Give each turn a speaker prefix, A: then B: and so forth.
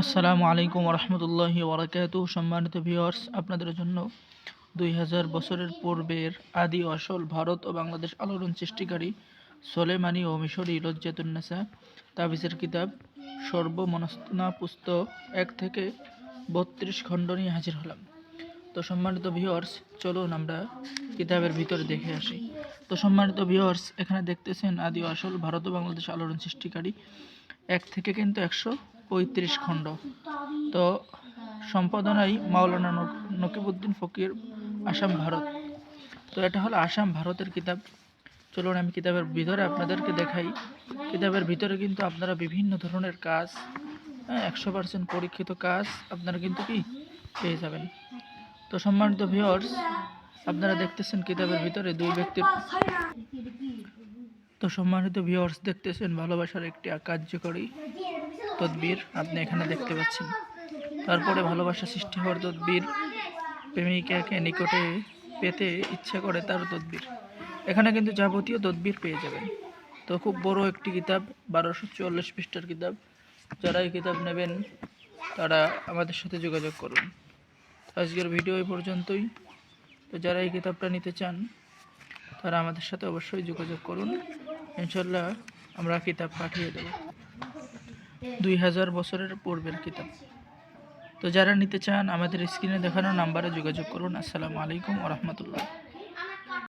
A: আসসালামু আলাইকুম রহমতুল্লাহি ওবরাকাতুহ। সম্মানিত ভিউয়ার্স, আপনাদের জন্য 2000 বছরের পূর্বের আদি আসল ভারত ও বাংলাদেশ আলোড়ন সৃষ্টিকারী সোলেমানি ও মিশরি লজ্জাতুন্নেসা তাবিজের কিতাব সর্বমনস্তানা পুস্তক 1 থেকে 32 খণ্ড নিয়ে হাজির হলাম। তো সম্মানিত ভিউয়ার্স, চলুন আমরা কিতাবের ভিতরে দেখে আসি। তো সম্মানিত ভিউয়ার্স, এখানে দেখতেছেন আদি আসল ভারত ও বাংলাদেশ আলোড়ন সৃষ্টিকারী 1 থেকে কিন্তু 135 খণ্ড। তো সম্পাদনায় মাওলানা নকিবউদ্দিন ফকির, আসাম, ভারত। তো এটা হলো আসাম, ভারতের কিতাব। চলুন আমি কিতাবের ভিতরে আপনাদেরকে দেখাই। কিতাবের ভিতরে কিন্তু আপনারা বিভিন্ন ধরনের কাজ, 100% পরীক্ষিত কাজ আপনারা কিন্তু কি পেয়ে যাবেন। তো সম্মানিত ভিউয়ার্স, আপনারা দেখতেছেন কিতাবের ভিতরে দুই ব্যক্তির। তো সম্মানিত ভিউয়ার্স, দেখতেছেন ভালোবাসার একটি কার্যকরী তদবির আপনি এখানে দেখতে পাচ্ছেন। তারপরে ভালোবাসা সৃষ্টি হওয়ার তদবির, প্রেমিকাকে নিকটে পেতে ইচ্ছা করে তার তদবির। এখানে কিন্তু যাবতীয় তদবির পেয়ে যাবেন। তো খুব বড় একটি কিতাব, 1244 পৃষ্ঠার কিতাব। যারা এই কিতাব নেবেন তারা আমাদের সাথে যোগাযোগ করুন। আজকের ভিডিও এই পর্যন্তই। তো যারা এই কিতাবটা নিতে চান তারা আমাদের সাথে অবশ্যই যোগাযোগ করুন। ইনশাল্লাহ আমরা কিতাব পাঠিয়ে দেব। 2000 বছরের পূর্বের কিতাব। তো যারা নিতে চান আমাদের স্ক্রিনে দেখানো নাম্বারে যোগাযোগ করুন। আসসালামু আলাইকুম ওয়া রাহমাতুল্লাহ।